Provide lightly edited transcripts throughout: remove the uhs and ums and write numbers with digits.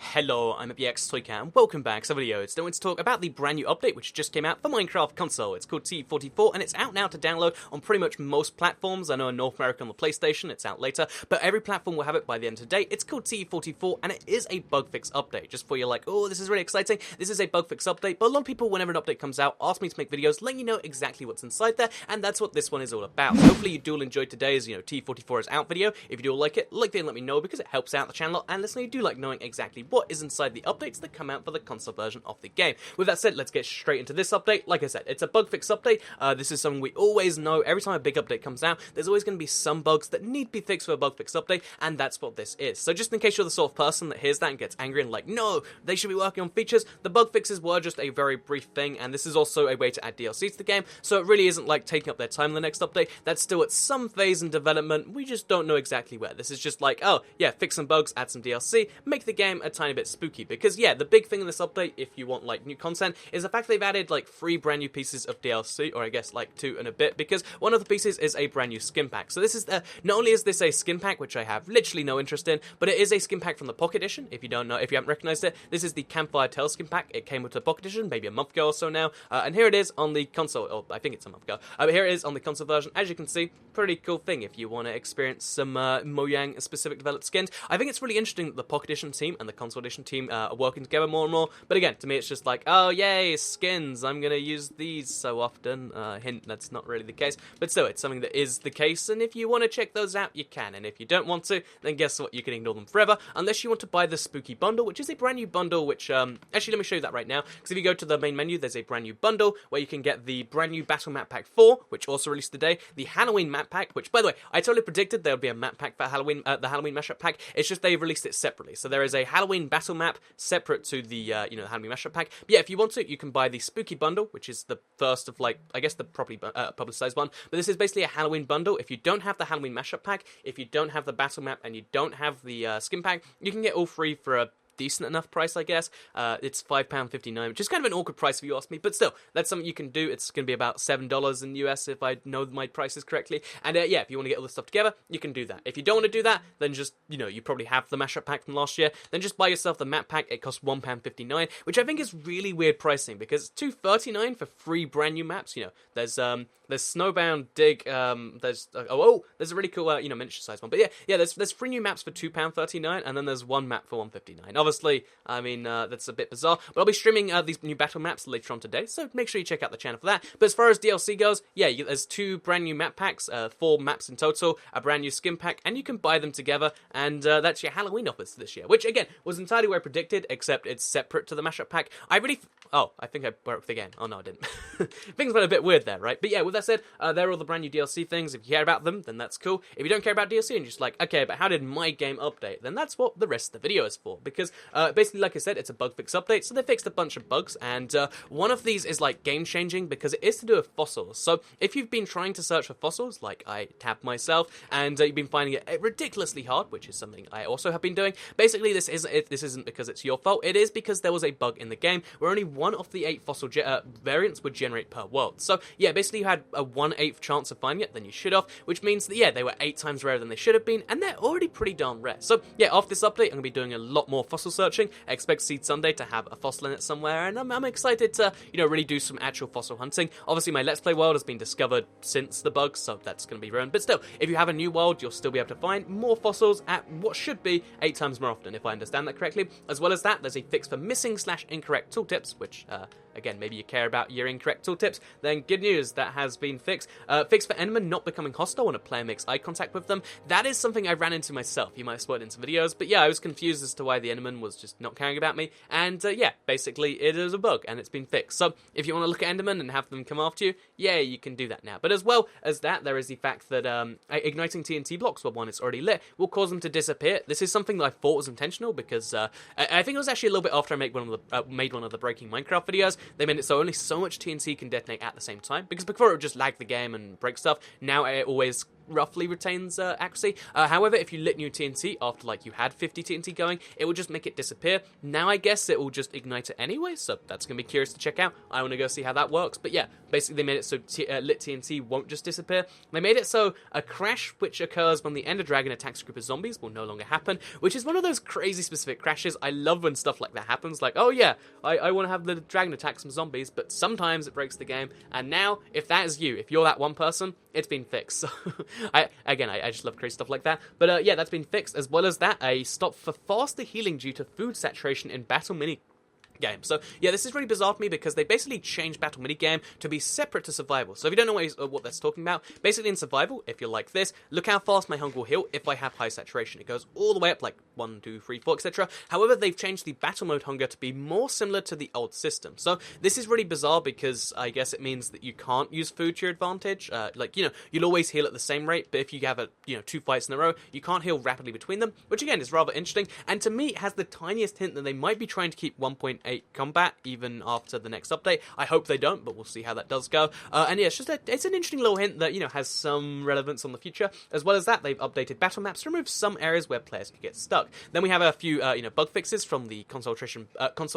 Hello, I'm EX Toycat, and welcome back to the video. Today I'm going to talk about the brand new update which just came out for Minecraft console. It's called TU44, and it's out now to download on pretty much most platforms. I know in North America on the PlayStation, it's out later, but every platform will have it by the end of the day. It's called TU44, and it is a bug fix update. Just for you like, oh, this is really exciting, this is a bug fix update, but a lot of people, whenever an update comes out, ask me to make videos letting you know exactly what's inside there, and that's what this one is all about. So hopefully you do all enjoy today's, TU44 is out video. If you do like it, like it and let me know, because it helps out the channel, and listen, you do like knowing exactly what is inside the updates that come out for the console version of the game. With that said, let's get straight into this update. Like I said, it's a bug fix update. This is something we always know. Every time a big update comes out, there's always going to be some bugs that need to be fixed for a bug fix update, and that's what this is. So just in case you're the sort of person that hears that and gets angry and like, no, they should be working on features, the bug fixes were just a very brief thing, and this is also a way to add DLC to the game, so it really isn't like taking up their time in the next update. That's still at some phase in development. We just don't know exactly where. This is just like, oh, yeah, fix some bugs, add some DLC, make the game a tiny bit spooky. Because, yeah, the big thing in this update, if you want, like, new content, is the fact they've added, like, 3 brand new pieces of DLC, or I guess, like, 2 and a bit, because one of the pieces is a brand new skin pack. So this is, not only is this a skin pack, which I have literally no interest in, but it is a skin pack from the Pocket Edition. If you don't know, if you haven't recognized it, this is the Campfire Tail skin pack. It came with the Pocket Edition, maybe a month ago or so now, and here it is on the console, or I think it's a month ago, but here it is on the console version. As you can see, pretty cool thing if you want to experience some Mojang specific developed skins. I think it's really interesting that the Pocket Edition team and the console edition team are working together more and more, but again, to me it's just like, oh yay, skins, I'm gonna use these so often. Hint, that's not really the case, but still, it's something that is the case, and if you want to check those out, you can, and if you don't want to, then guess what, you can ignore them forever, unless you want to buy the Spooky Bundle, which is a brand new bundle, which, actually let me show you that right now, because if you go to the main menu, there's a brand new bundle, where you can get the brand new Battle Map Pack 4, which also released today, the Halloween Map Pack, which, by the way, I totally predicted there would be a map pack for Halloween, the Halloween Mashup Pack, it's just they released it separately, so there is a Halloween Battle Map separate to the, the Halloween Mashup Pack. But yeah, if you want to, you can buy the Spooky Bundle, which is the first of, like, I guess the properly publicized one. But this is basically a Halloween bundle. If you don't have the Halloween Mashup Pack, if you don't have the Battle Map, and you don't have the Skin Pack, you can get all 3 for a decent enough price, I guess. It's £5.59, which is kind of an awkward price if you ask me, but still, that's something you can do. It's going to be about $7 in US if I know my prices correctly, and yeah, if you want to get all this stuff together, you can do that. If you don't want to do that, then just, you probably have the mashup pack from last year, then just buy yourself the map pack. It costs £1.59, which I think is really weird pricing, because it's $2.39 for 3 brand new maps. There's Snowbound Dig, there's a really cool, miniature size one, but yeah, there's 3 new maps for £2.39, and then there's 1 map for £1.59. Obviously, I mean, that's a bit bizarre, but I'll be streaming these new battle maps later on today, so make sure you check out the channel for that. But as far as DLC goes, yeah, there's 2 brand new map packs, 4 maps in total, a brand new skin pack, and you can buy them together, and that's your Halloween offers this year, which, again, was entirely where I predicted, except it's separate to the mashup pack. I think I broke the game. Oh, no, I didn't. Things went a bit weird there, right? But yeah, with that said, there are all the brand new DLC things. If you care about them, then that's cool. If you don't care about DLC and you're just like, okay, but how did my game update? Then that's what the rest of the video is for, because basically, like I said, it's a bug fix update, so they fixed a bunch of bugs, and one of these is like game changing, because it is to do with fossils. So if you've been trying to search for fossils, like I have myself, and you've been finding it ridiculously hard, which is something I also have been doing, basically this isn't because it's your fault, it is because there was a bug in the game where only 1 of the 8 fossil variants would generate per world. So yeah, basically you had a 1/8 chance of finding it than you should have, which means that yeah, they were 8 times rarer than they should have been, and they're already pretty darn rare. So yeah, after this update, I'm going to be doing a lot more fossil searching. I expect Seed Sunday to have a fossil in it somewhere, and I'm excited to, really do some actual fossil hunting. Obviously, my Let's Play world has been discovered since the bug, so that's going to be ruined. But still, if you have a new world, you'll still be able to find more fossils at what should be 8 times more often, if I understand that correctly. As well as that, there's a fix for missing/incorrect tooltips, which, again, maybe you care about your incorrect tooltips, then good news, that has been fixed. Fix for Enderman not becoming hostile when a player makes eye contact with them. That is something I ran into myself. You might have spotted in some videos, but yeah, I was confused as to why the Enderman was just not caring about me, and yeah, basically it is a bug, and it's been fixed. So if you want to look at Enderman and have them come after you, yeah, you can do that now. But as well as that, there is the fact that igniting TNT blocks when one is already lit will cause them to disappear. This is something that I thought was intentional, because I think it was actually a little bit after I made one of the Breaking Minecraft videos. They made it so much TNT can detonate at the same time, because before it would just lag the game and break stuff. Now it always roughly retains accuracy. However, if you lit new TNT after like you had 50 TNT going, it will just make it disappear. Now I guess it will just ignite it anyway, so that's going to be curious to check out. I want to go see how that works. But yeah, basically they made it so lit TNT won't just disappear. They made it so a crash which occurs when the Ender Dragon attacks a group of zombies will no longer happen, which is one of those crazy specific crashes. I love when stuff like that happens. Like, oh yeah, I want to have the dragon attack some zombies, but sometimes it breaks the game. And now, if that is you, if you're that one person, it's been fixed. So, I just love crazy stuff like that. But yeah, that's been fixed. As well as that, a stop for faster healing due to food saturation in battle mini game. So yeah, this is really bizarre to me because they basically changed battle minigame to be separate to survival. So if you don't know what that's talking about, basically in survival, if you're like this, look how fast my hunger will heal if I have high saturation. It goes all the way up like 1, 2, 3, 4, etc. However, they've changed the battle mode hunger to be more similar to the old system. So this is really bizarre because I guess it means that you can't use food to your advantage. Like, you know, you'll always heal at the same rate, but if you have 2 fights in a row, you can't heal rapidly between them, which again is rather interesting. And to me, it has the tiniest hint that they might be trying to keep 1.8 combat even after the next update. I hope they don't, but we'll see how that does go. And yeah, it's an interesting little hint that, has some relevance on the future. As well as that, they've updated battle maps to remove some areas where players could get stuck. Then we have a few, bug fixes from the console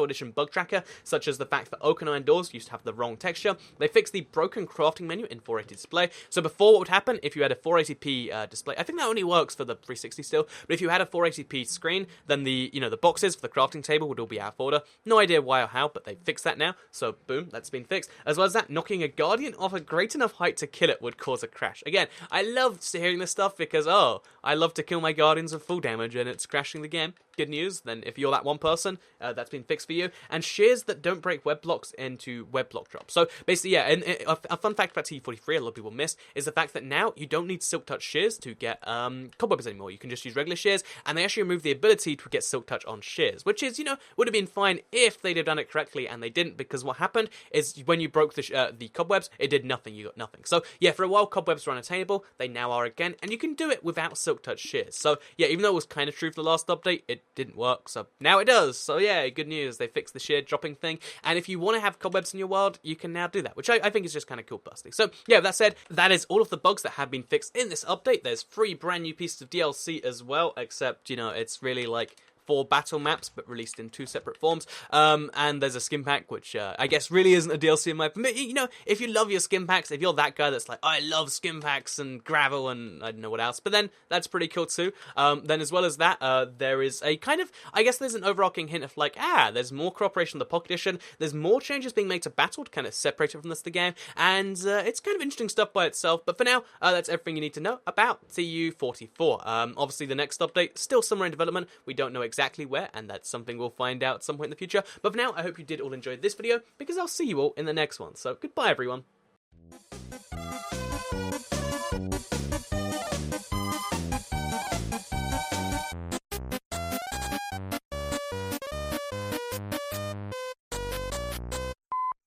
edition bug tracker, such as the fact that oak and iron doors used to have the wrong texture. They fixed the broken crafting menu in 480 display. So before, what would happen if you had a 480p display? I think that only works for the 360 still, but if you had a 480p screen, then the boxes for the crafting table would all be out of order. No idea why or how, but they fixed that now, so boom, that's been fixed. As well as that, knocking a guardian off a great enough height to kill it would cause a crash. Again, I love hearing this stuff because, I love to kill my guardians with full damage and it's crashing the game. Good news, then if you're that one person, that's been fixed for you. And shears that don't break web blocks into web block drop. So basically, yeah, and a fun fact about TU44 a lot of people miss is the fact that now you don't need silk touch shears to get cobwebs anymore. You can just use regular shears, and they actually remove the ability to get silk touch on shears, which is, would have been fine if they'd have done it correctly, and they didn't, because what happened is when you broke the cobwebs, it did nothing, you got nothing. So yeah, for a while cobwebs were unattainable, they now are again, and you can do it without silk touch shears. So yeah, even though it was kind of true for the last update, it didn't work, so now it does. So yeah, good news, they fixed the shear dropping thing, and if you want to have cobwebs in your world, you can now do that, which I think is just kind of cool personally. So yeah, that said, that is all of the bugs that have been fixed in this update. There's 3 brand new pieces of DLC as well, except, it's really like 4 battle maps, but released in 2 separate forms. And there's a skin pack, which I guess really isn't a DLC in my opinion. If you love your skin packs, if you're that guy that's like, I love skin packs and gravel and I don't know what else, but then that's pretty cool too. Then as well as that, there is a kind of, I guess there's an overarching hint of like, there's more cooperation in the Pocket Edition, there's more changes being made to battle to kind of separate it from the rest of the game, and it's kind of interesting stuff by itself. But for now, that's everything you need to know about TU44. Obviously the next update, still somewhere in development, we don't know exactly where, and that's something we'll find out at some point in the future. But for now, I hope you did all enjoy this video, because I'll see you all in the next one. So goodbye, everyone.